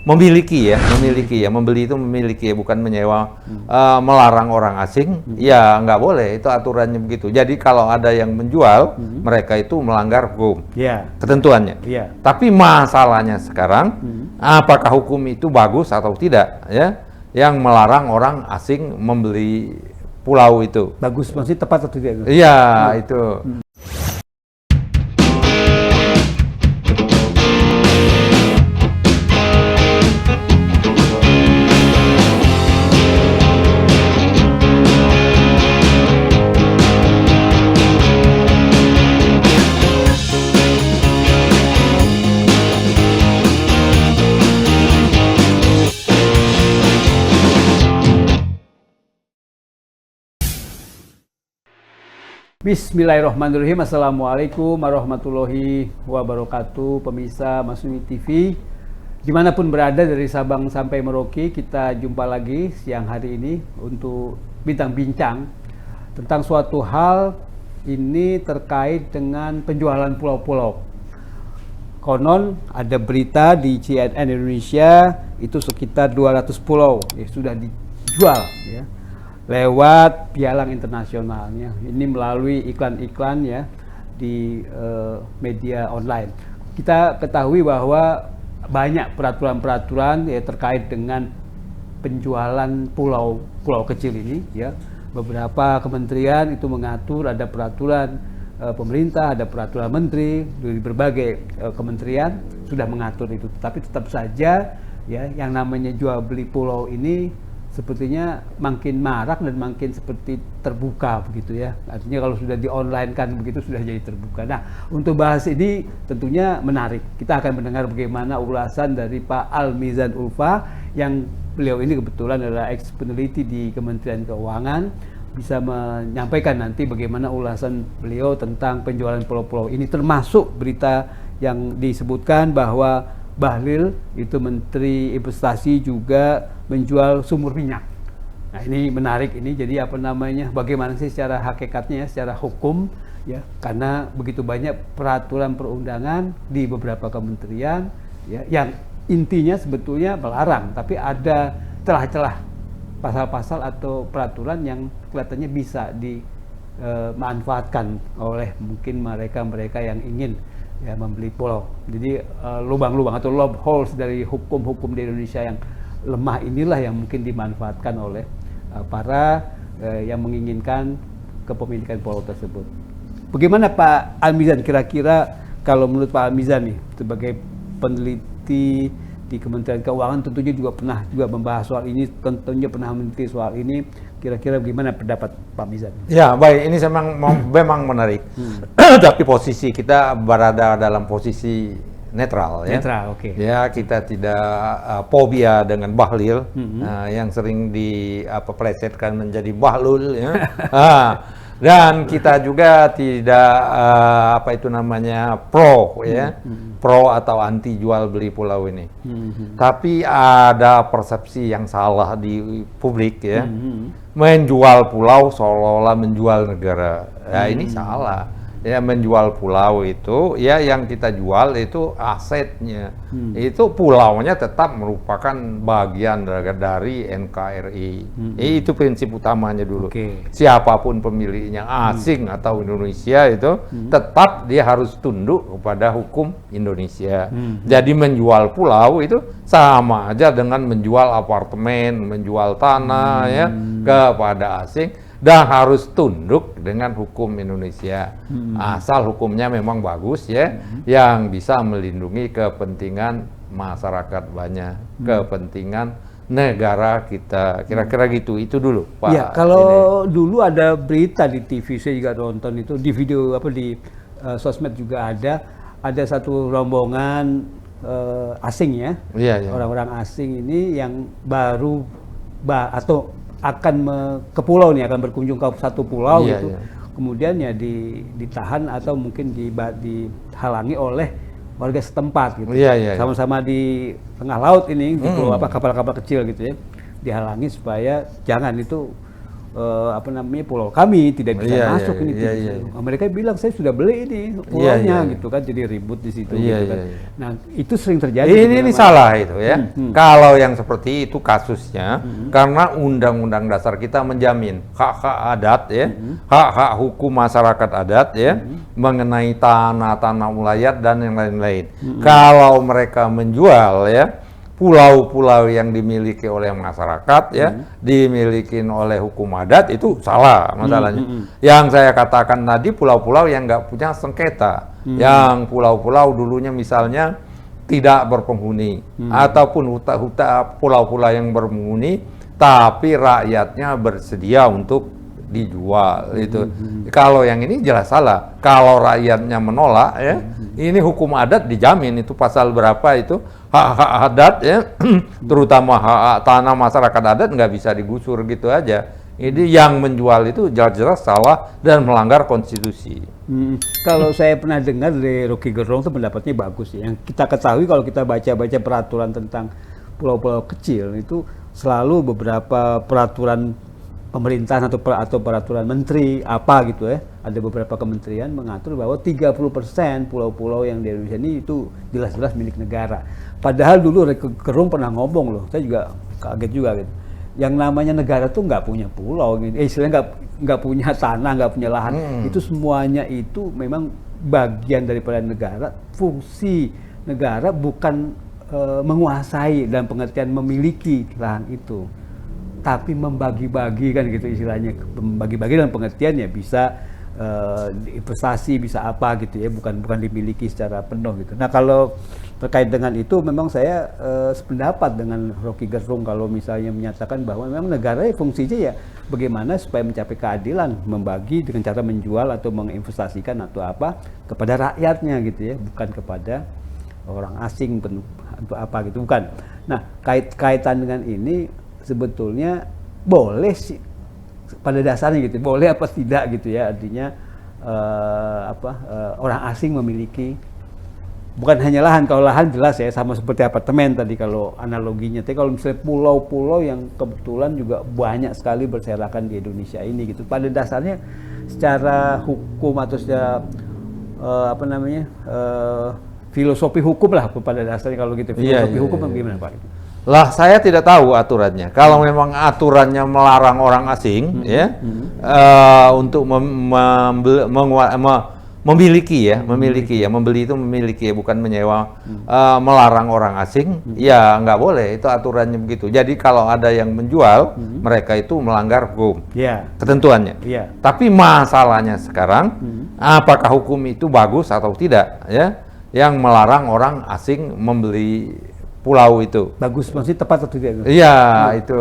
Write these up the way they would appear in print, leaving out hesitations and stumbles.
memiliki ya, membeli itu memiliki ya, bukan menyewa. Melarang orang asing, ya nggak boleh, itu aturannya begitu. Jadi kalau ada yang menjual, mereka itu melanggar hukum, ketentuannya. Tapi masalahnya sekarang, apakah hukum itu bagus atau tidak, ya? Yang melarang orang asing membeli pulau itu. Bagus, maksudnya tepat atau tidak? Iya, itu. Bismillahirrahmanirrahim. Assalamualaikum warahmatullahi wabarakatuh. Pemirsa Masumi TV, dimanapun berada dari Sabang sampai Merauke, kita jumpa lagi siang hari ini untuk bincang-bincang tentang suatu hal ini terkait dengan penjualan pulau-pulau. Konon ada berita di CNN Indonesia itu sekitar 200 pulau sudah dijual ya, lewat pialang internasionalnya. Ini melalui iklan-iklan ya di media online. Kita ketahui bahwa banyak peraturan-peraturan ya terkait dengan penjualan pulau-pulau kecil ini ya. Beberapa kementerian itu mengatur, ada peraturan pemerintah, ada peraturan menteri dari berbagai kementerian sudah mengatur itu. Tapi tetap saja ya yang namanya jual beli pulau ini sepertinya makin marak dan makin seperti terbuka begitu ya. Artinya kalau sudah di-online kan begitu sudah jadi terbuka. Nah, untuk bahas ini tentunya menarik. Kita akan mendengar bagaimana ulasan dari Pak Al-Mizan Ulfa yang beliau ini kebetulan adalah ex-peneliti di Kementerian Keuangan, bisa menyampaikan nanti bagaimana ulasan beliau tentang penjualan pulau-pulau ini, termasuk berita yang disebutkan bahwa Bahlil itu Menteri Investasi juga menjual sumur minyak. Nah ini menarik ini, jadi apa namanya, bagaimana sih secara hakikatnya ya, secara hukum ya, karena begitu banyak peraturan perundangan di beberapa kementerian ya, yang intinya sebetulnya melarang, tapi ada celah-celah pasal-pasal atau peraturan yang kelihatannya bisa dimanfaatkan oleh mungkin mereka yang ingin ya membeli pulau. Jadi lubang-lubang atau loopholes dari hukum-hukum di Indonesia yang lemah inilah yang mungkin dimanfaatkan oleh para yang menginginkan kepemilikan pulau tersebut. Bagaimana Pak Al-Mizan, kira-kira kalau menurut Pak Al-Mizan nih sebagai peneliti di Kementerian Keuangan, tentunya juga pernah membahas soal ini, tentunya pernah meneliti soal ini, kira-kira bagaimana pendapat Pak Mizan? Ya baik, ini memang menarik. Tapi posisi kita berada dalam posisi netral ya. Netral, oke. Ya, kita tidak fobia dengan Bahlil yang sering plesetkan menjadi Bahlul ya. Dan kita juga tidak pro ya, pro atau anti jual beli pulau ini. Tapi ada persepsi yang salah di publik ya, menjual pulau seolah-olah menjual negara. Ya ini salah. Ya, menjual pulau itu ya, yang kita jual itu asetnya. Itu pulaunya tetap merupakan bagian dari NKRI. Itu prinsip utamanya dulu. Siapapun pemiliknya, asing atau Indonesia, itu tetap dia harus tunduk kepada hukum Indonesia. Jadi menjual pulau itu sama aja dengan menjual apartemen, menjual tanah ya kepada asing, dan harus tunduk dengan hukum Indonesia. Asal hukumnya memang bagus ya, yang bisa melindungi kepentingan masyarakat banyak, kepentingan negara kita. Kira-kira gitu. Itu dulu Pak. Ya, kalau dulu ada berita di TV, saya juga nonton itu, di video di sosmed juga ada satu rombongan asing ya. Orang-orang asing ini yang baru atau akan ke pulau nih, akan berkunjung ke satu pulau gitu. Kemudian ya ditahan atau mungkin dihalangi oleh warga setempat gitu. Sama-sama di tengah laut ini, di pulau kapal-kapal kecil gitu ya. Dihalangi supaya jangan itu pulau kami tidak bisa masuk ini. Mereka bilang saya sudah beli ini pulaunya gitu kan, jadi ribut di situ gitu kan. Nah, itu sering terjadi. Ini salah itu ya. Kalau yang seperti itu kasusnya karena Undang-Undang Dasar kita menjamin hak-hak adat ya, hak-hak hukum masyarakat adat ya, mengenai tanah-tanah ulayat dan yang lain-lain. Kalau mereka menjual ya pulau-pulau yang dimiliki oleh masyarakat ya, dimiliki oleh hukum adat, itu salah masalahnya. Yang saya katakan tadi pulau-pulau yang nggak punya sengketa, yang pulau-pulau dulunya misalnya tidak berpenghuni, ataupun pulau-pulau yang berpenghuni, tapi rakyatnya bersedia untuk dijual itu. Kalau yang ini jelas salah. Kalau rakyatnya menolak ya, ini hukum adat dijamin itu pasal berapa itu hak-hak adat ya, terutama hak tanah masyarakat adat nggak bisa digusur gitu aja. Ini yang menjual itu jelas-jelas salah dan melanggar konstitusi. Kalau saya pernah dengar dari Rocky Gerung itu pendapatnya bagus ya. Yang kita ketahui kalau kita baca-baca peraturan tentang pulau-pulau kecil itu selalu beberapa peraturan pemerintahan atau peraturan menteri apa gitu ya, ada beberapa kementerian mengatur bahwa 30% pulau-pulau yang di Indonesia ini itu jelas-jelas milik negara. Padahal dulu Gerung pernah ngomong loh, saya juga kaget juga gitu. Yang namanya negara tuh nggak punya pulau gitu, istilahnya nggak punya tanah, nggak punya lahan, itu semuanya itu memang bagian daripada negara. Fungsi negara bukan menguasai dalam pengertian memiliki lahan itu, tapi membagi-bagi kan gitu istilahnya. Membagi-bagi dalam pengertian ya bisa investasi, bisa apa gitu ya, bukan dimiliki secara penuh gitu. Nah, kalau terkait dengan itu memang saya sependapat dengan Rocky Gerung kalau misalnya menyatakan bahwa memang negara fungsinya ya bagaimana supaya mencapai keadilan, membagi dengan cara menjual atau menginvestasikan atau apa kepada rakyatnya gitu ya, bukan kepada orang asing untuk apa gitu, bukan. Nah, kaitan dengan ini sebetulnya boleh sih pada dasarnya gitu, boleh apa tidak gitu ya, artinya orang asing memiliki bukan hanya lahan. Kalau lahan jelas ya sama seperti apartemen tadi kalau analoginya. Tapi kalau misalnya pulau-pulau yang kebetulan juga banyak sekali berserakan di Indonesia ini gitu, pada dasarnya secara hukum atau secara filosofi hukum lah pada dasarnya kalau gitu. Filosofi hukum bagaimana Pak? Lah saya tidak tahu aturannya. Kalau memang aturannya melarang orang asing untuk memiliki ya, membeli itu memiliki ya, bukan menyewa, melarang orang asing, ya nggak boleh, itu aturannya begitu. Jadi kalau ada yang menjual, mereka itu melanggar hukum, ketentuannya. Tapi masalahnya sekarang, apakah hukum itu bagus atau tidak, ya? Yang melarang orang asing membeli pulau itu. Bagus, maksudnya tepat atau tidak? Iya, itu.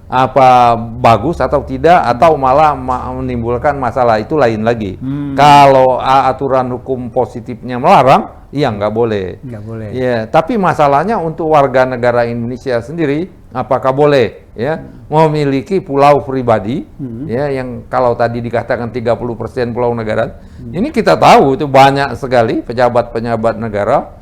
Apa bagus atau tidak, atau malah menimbulkan masalah, itu lain lagi. Kalau aturan hukum positifnya melarang, iya nggak boleh. Nggak boleh. Ya, tapi masalahnya untuk warga negara Indonesia sendiri, apakah boleh ya memiliki pulau pribadi, ya, yang kalau tadi dikatakan 30% pulau negara. Ini kita tahu itu banyak sekali pejabat-pejabat negara,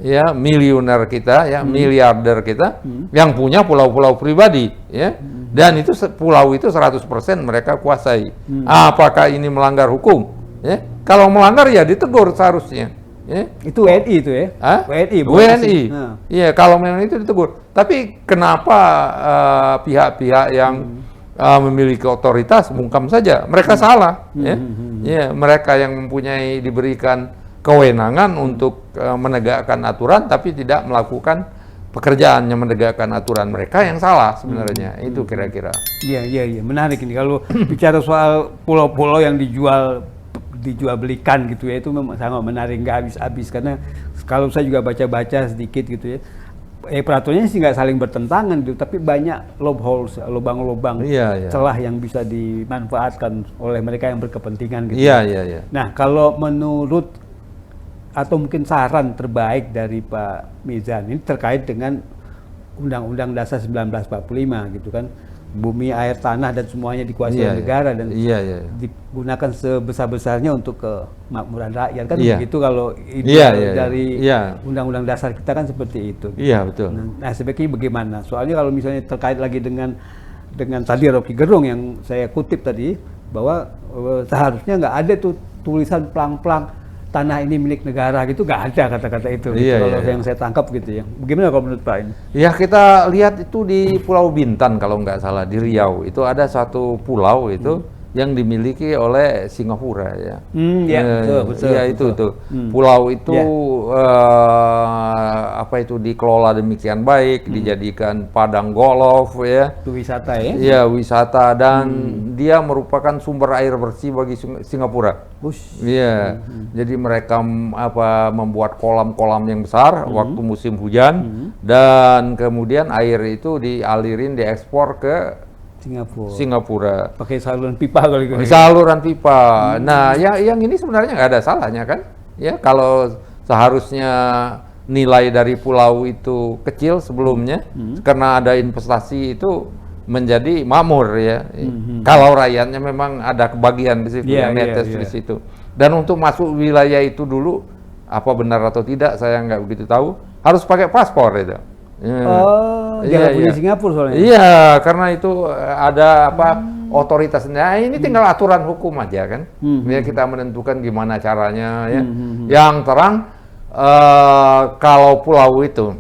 ya, miliuner kita, ya, miliarder kita, yang punya pulau-pulau pribadi, ya, dan itu pulau itu 100% mereka kuasai. Apakah ini melanggar hukum? Ya, kalau melanggar ya ditegur seharusnya. Ya. Itu WNI itu ya? WNI. Iya, kalau memang itu ditegur. Tapi kenapa pihak-pihak yang memiliki otoritas bungkam saja? Mereka salah. Ya, mereka yang diberikan kewenangan untuk menegakkan aturan tapi tidak melakukan pekerjaannya menegakkan aturan, mereka yang salah sebenarnya. Itu kira-kira. Iya, menarik ini kalau bicara soal pulau-pulau yang dijual belikan gitu ya, itu memang sangat menarik, nggak habis-habis. Karena kalau saya juga baca-baca sedikit gitu ya, peraturannya sih nggak saling bertentangan gitu, tapi banyak loopholes, lubang-lubang, celah yang bisa dimanfaatkan oleh mereka yang berkepentingan gitu. Iya. Nah, kalau menurut atau mungkin saran terbaik dari Pak Mizan ini terkait dengan Undang-Undang Dasar 1945 gitu kan, bumi, air, tanah dan semuanya dikuasai oleh negara dan digunakan sebesar-besarnya untuk kemakmuran rakyat kan, begitu kalau dari Undang-Undang Dasar kita kan seperti itu. Iya, betul. Nah, sebaiknya bagaimana? Soalnya kalau misalnya terkait lagi dengan dengan tadi Rocky Gerung yang saya kutip tadi bahwa seharusnya nggak ada tuh tulisan plang-plang tanah ini milik negara gitu, nggak ada kata-kata itu. Iya, kalau iya. yang saya tangkap gitu ya. Bagaimana kalau menurut Pak ini? Ya kita lihat itu di Pulau Bintan kalau nggak salah di Riau itu ada satu pulau itu yang dimiliki oleh Singapura ya. Ya, betul. Iya itu pulau itu Ya. apa itu dikelola demikian baik, dijadikan padang golf ya. Itu wisata ya? Iya wisata dan dia merupakan sumber air bersih bagi Singapura. Iya, jadi mereka membuat kolam-kolam yang besar waktu musim hujan dan kemudian air itu dialirin diekspor ke Singapura. Pakai saluran pipa kali gitu. Saluran pipa. Nah, yang ini sebenarnya nggak ada salahnya kan? Ya, kalau seharusnya nilai dari pulau itu kecil sebelumnya, karena ada investasi itu menjadi makmur ya. Kalau rakyatnya memang ada kebagian di situ, yang netes di situ. Dan untuk masuk wilayah itu dulu, apa benar atau tidak saya nggak begitu tahu. Harus pakai paspor itu. Jangan punya Singapura soalnya. Iya, karena itu ada otoritasnya. Ini tinggal aturan hukum aja kan. Ya kita menentukan gimana caranya ya. Yang terang kalau pulau itu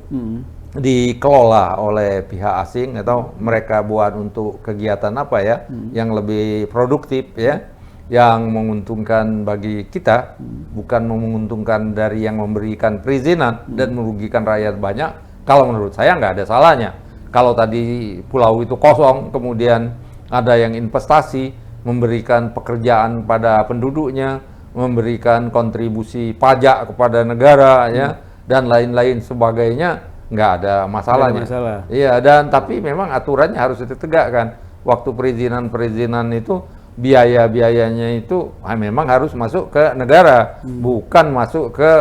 dikelola oleh pihak asing atau mereka buat untuk kegiatan apa ya yang lebih produktif ya, yang menguntungkan bagi kita, bukan menguntungkan dari yang memberikan perizinan dan merugikan rakyat banyak. Kalau menurut saya nggak ada salahnya. Kalau tadi pulau itu kosong, kemudian ada yang investasi, memberikan pekerjaan pada penduduknya, memberikan kontribusi pajak kepada negara, ya, dan lain-lain sebagainya, nggak ada masalahnya. Iya, dan tapi memang aturannya harus ditegakkan. Waktu perizinan itu biaya-biayanya itu memang harus masuk ke negara, bukan masuk ke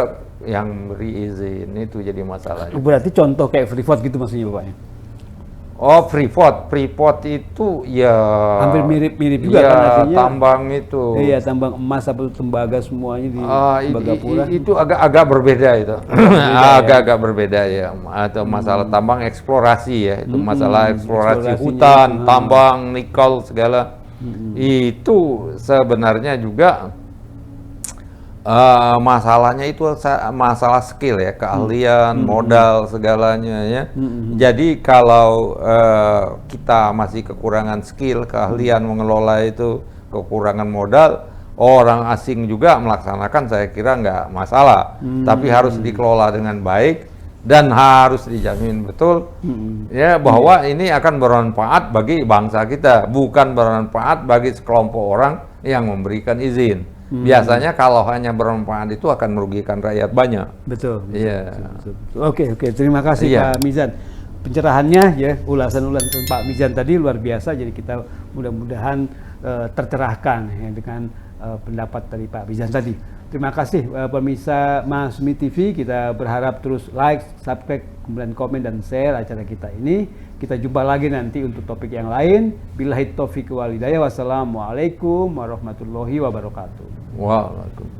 yang beri izin. Itu jadi masalahnya. Berarti contoh kayak Freeport gitu maksudnya Bapaknya? Oh, Freeport itu ya hampir mirip-mirip juga ya, kan artinya. Tambang itu. Iya, tambang emas atau tembaga semuanya di Tembagapura. Itu agak berbeda itu. Agak berbeda ya. Atau masalah tambang eksplorasi ya. Itu masalah eksplorasi hutan, tambang, nikel segala. Itu sebenarnya juga masalahnya itu masalah skill ya, keahlian, modal segalanya ya. Jadi kalau kita masih kekurangan skill, keahlian mengelola itu, kekurangan modal, orang asing juga melaksanakan saya kira nggak masalah. Tapi harus dikelola dengan baik dan harus dijamin betul ya bahwa ini akan bermanfaat bagi bangsa kita, bukan bermanfaat bagi sekelompok orang yang memberikan izin. Biasanya kalau hanya bermanfaat itu akan merugikan rakyat banyak. Betul. Iya. Oke. Terima kasih Pak Mizan. Pencerahannya ya, ulasan-ulasan Pak Mizan tadi luar biasa. Jadi kita mudah-mudahan tercerahkan ya, dengan pendapat dari Pak Mizan tadi. Terima kasih pemirsa Masumi TV. Kita berharap terus like, subscribe, kemudian komen dan share acara kita ini. Kita jumpa lagi nanti untuk topik yang lain. Billahi taufiq wal hidayah. Wassalamualaikum warahmatullahi wabarakatuh. Waalaikumsalam.